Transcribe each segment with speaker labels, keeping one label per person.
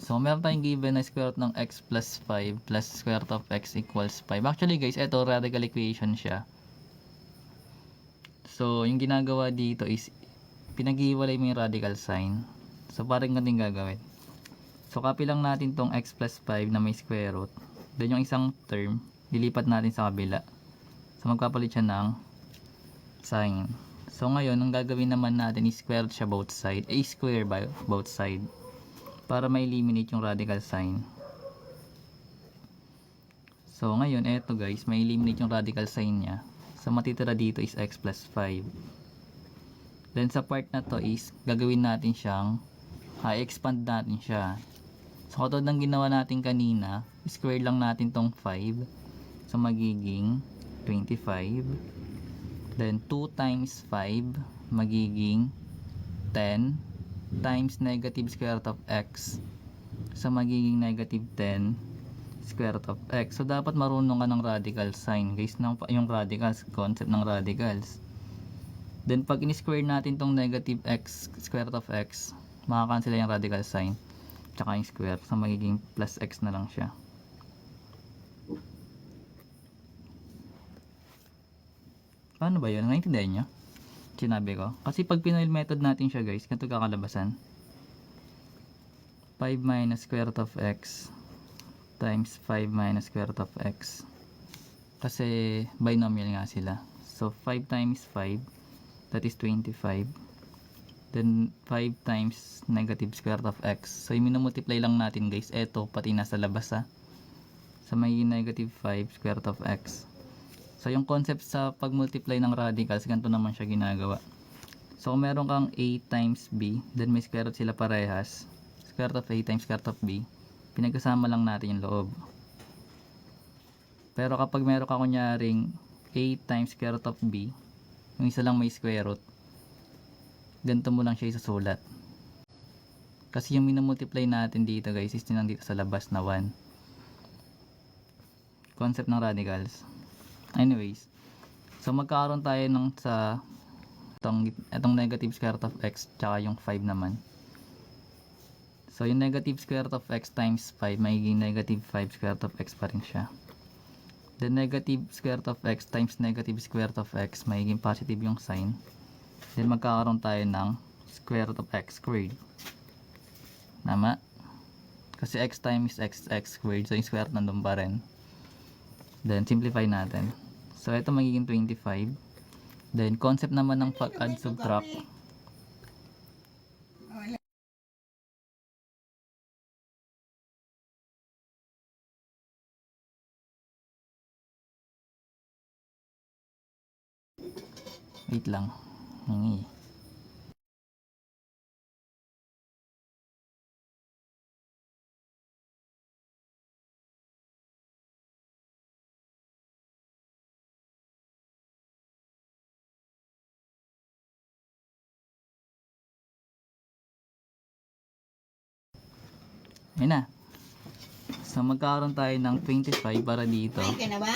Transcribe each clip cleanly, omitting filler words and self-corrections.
Speaker 1: So, meron tayong given na square root ng x plus 5 plus square root of x equals 5. Actually guys, ito radical equation siya. So, yung ginagawa dito is pinag-iwalay mo yung radical sign. So, parang ganito gagawin. So, copy lang natin tong x plus 5 na may square root. Then, yung isang term, lilipat natin sa kabila. So, magpapalit siya ng sign. So, ngayon, ang gagawin naman natin is square root siya both side. Square by both side. Para ma-eliminate yung radical sign. So, ngayon, eto guys, ma-eliminate yung radical sign niya. So, matitira dito is x plus 5. Then, sa part na to is, gagawin natin siyang, expand natin siya. So, katulad ng ginawa natin kanina, square lang natin tong 5. So, magiging 25. Then, 2 times 5, magiging 10 times negative square root of x. So, magiging negative 10 square root of x. So, dapat marunong ka ng radical sign. Guys, yung radicals, concept ng radicals. Then, pag in-square natin tong negative x, square root of x, makakancel yung radical sign. Tsaka yung square. So, magiging plus x na lang siya. Paano ba yun? Naintindihan nyo? Sinabi ko. Kasi pag Pinoy method natin siya guys, ganito kakalabasan. 5 minus square root of x times 5 minus square root of x. Kasi binomial nga sila. So 5 times 5, that is 25. Then 5 times negative square root of x. So i-multiply lang natin guys. Eto pati nasa labas ha. So may negative 5 square root of x. So yung concept sa pag-multiply ng radicals, ganito naman siya ginagawa. So kung meron kang a times b, then may square root sila parehas. Square root of a times square root of b, pinagkasama lang natin yung loob. Pero kapag meron ka kunyaring a times square root of b, yung isa lang may square root, ganito mo lang siya isasulat. Kasi yung minumultiply natin dito guys is nandito sa labas na 1. Concept ng radicals. Anyways, so magkakaroon tayo ng sa itong negative square root of x tsaka yung 5 naman. So yung negative square root of x times 5 magiging negative 5 square root of x pa rin siya. The negative square root of x times negative square root of x magiging positive yung sign. Then magkakaroon tayo ng square root of x squared. Tama? Kasi x times x squared, so yung square root nandun pa rin. Then simplify natin. So ito magiging 25. Then concept naman ng pag-add subtract. Wait lang. Hingi. Ayun na. So magkakaroon tayo ng 25 para dito.
Speaker 2: Ay, ka na ba?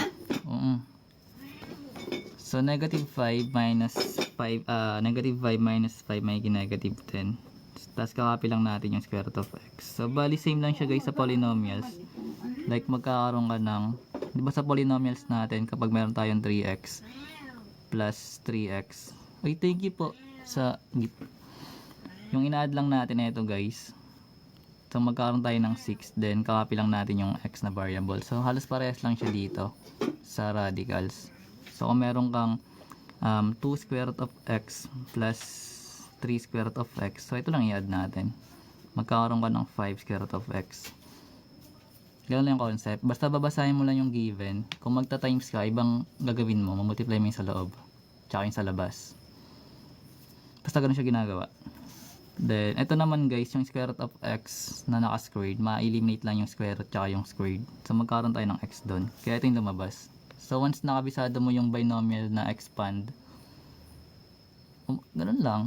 Speaker 1: So negative 5 minus 5, negative 5 minus 5 magiging negative 10. Tapos kakapil lang natin yung square root of x. So bali same lang siya guys sa polynomials. Like magkakaroon ka ng, di ba sa polynomials natin kapag meron tayong 3x plus 3x. Ay, thank you po sa gift. Yung ina-add lang natin ito guys. So magkakaroon tayo ng 6, then kakapil lang natin yung x na variable. So halos parehas lang siya dito sa radicals. So kung meron kang 2 square root of x plus 3 square root of x, so ito lang i-add natin. Magkakaroon ka ng 5 square root of x. Ganun lang yung concept. Basta babasahin mo lang yung given. Kung magta-times ka, ibang gagawin mo. Mamultiply mo yung sa loob. Tsaka yung sa labas. Basta ganun siya ginagawa. Then, ito naman guys, yung square root of x na naka-squared, ma-eliminate lang yung square root tsaka yung squared. So, magkaroon tayo ng x doon. Kaya ito yung lumabas. So, once nakabisado mo yung binomial na expand, ganun lang.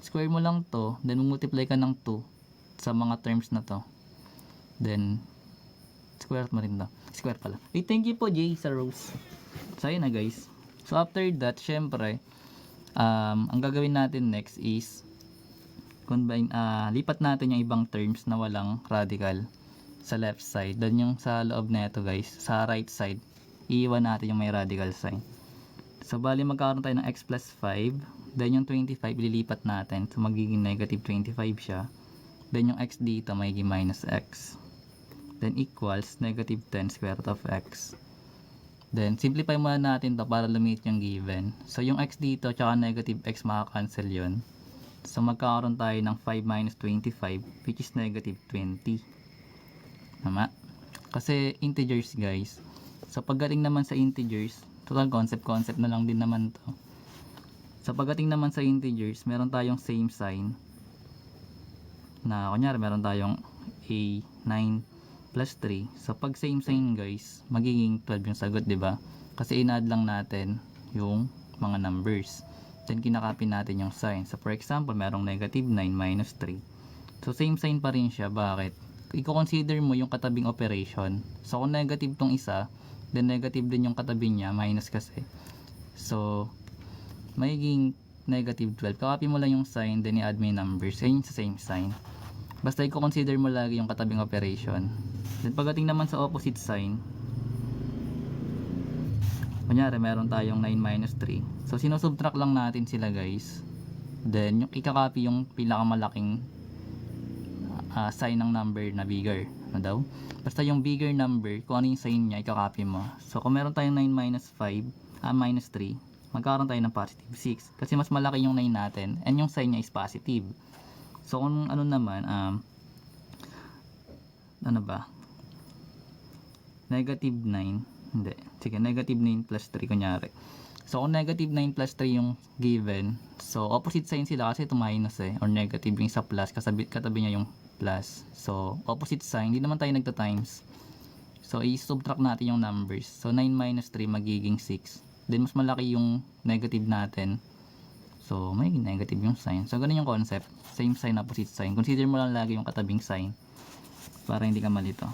Speaker 1: Square mo lang to, then multiply ka ng 2 sa mga terms na to. Then, square mo rin to. Square pala. Hey, thank you po, Jay, sa Rose. So, ayun na guys. So, after that, syempre, ang gagawin natin next is lipat natin yung ibang terms na walang radical sa left side. Then yung sa loob na ito guys, sa right side, iiwan natin yung may radical sign. So bali magkakaroon tayo ng x plus 5. Then yung 25 ililipat natin. So magiging negative 25 siya. Then yung x dito magiging minus x. Then equals negative 10 square root of x. Then simplify muna natin to para lumit yung given. So yung x dito tsaka negative x makakancel yun. So magkakaroon tayo ng 5 minus 25 which is negative 20. Tama? Kasi integers guys. So pagdating naman sa integers, total concept na lang din naman to. So pagdating naman sa integers, meron tayong same sign. Na kunyari meron tayong a9 plus 3. So pag same sign guys, magiging 12 yung sagot, 'di ba? Kasi in-add lang natin yung mga numbers. Then kinakopy natin yung sign. So for example, merong negative 9 minus 3. So same sign pa rin siya. Bakit? I-consider mo yung katabing operation. So kung negative tong isa, then negative din yung katabi niya, minus kasi. So magiging negative 12. Kakopy mo lang yung sign, then i-add mo yung numbers. Ayun sa same sign. Basta i-consider mo lagi yung katabing operation. Then pagdating naman sa opposite sign, kunyari meron tayong 9 minus 3. So sinusubtract lang natin sila guys. Then yung ikakopy yung pinakamalaking sign ng number na bigger. Ano daw? Basta yung bigger number, kung ano yung sign niya, ikakopy mo. So kung meron tayong 9 minus 5, minus 3, magkakaroon tayo ng positive 6. Kasi mas malaki yung 9 natin, and yung sign niya is positive. So kung ano naman, ano ba? Negative 9, hindi. Sige, negative 9 plus 3 kunyari. So kung negative 9 plus 3 yung given, so opposite sign sila kasi ito minus or negative yung sa plus, katabi niya yung plus. So opposite sign, hindi naman tayo nagta-times. So i-subtract natin yung numbers. So 9 minus 3 magiging 6. Then mas malaki yung negative natin. So may negative yung sign. So ganun yung concept. Same sign, opposite sign. Consider mo lang lagi yung katabing sign para hindi ka malito.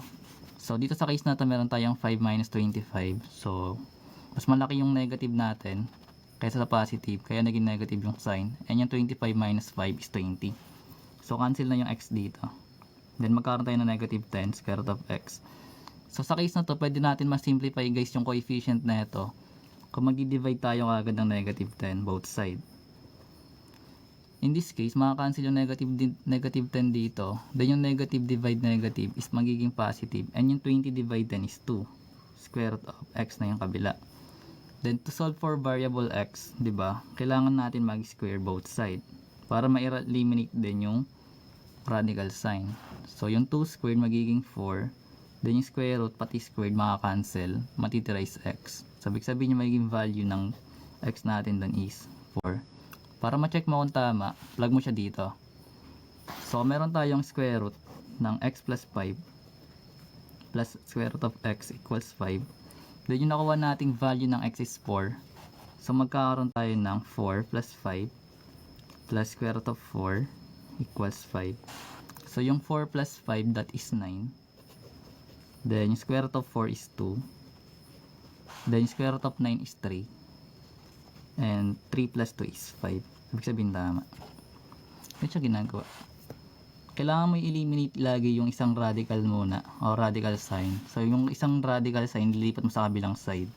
Speaker 1: So dito sa case na to meron tayong 5 minus 25. So mas malaki yung negative natin kaysa sa positive. Kaya naging negative yung sign. And yung 25 minus 5 is 20. So cancel na yung x dito. Then magkakaroon tayo ng negative 10 square root of x. So sa case na to, pwede natin ma-simplify guys yung coefficient na ito. Kung mag-divide tayo agad ng negative 10 both side. In this case, makakancel yung negative 10 dito. Then yung negative divide negative is magiging positive. And yung 20 divide 10 is 2. Square root of x na yung kabila. Then to solve for variable x, 'di ba? Kailangan natin mag-square both side para ma-eliminate din yung radical sign. So yung 2 squared magiging 4. Then yung square root pati squared makakancel, matitira is x. So ibig sabihin yung magiging value ng x natin doon is 4. Para ma-check mo kung tama, plug mo siya dito. So meron tayong square root ng x plus 5 plus square root of x equals 5. Then yung nakuha nating value ng x is 4. So magkakaroon tayo ng 4 plus 5 plus square root of 4 equals 5. So yung 4 plus 5, that is 9. Then yung square root of 4 is 2. Then yung square root of 9 is 3. And 3 plus 2 is 5. Ibig sabihin tama. Ito siya ginagawa. Kailangan mo i-eliminate lagi yung isang radical muna o radical sign. So yung isang radical sign, lilipat mo sa kabilang side.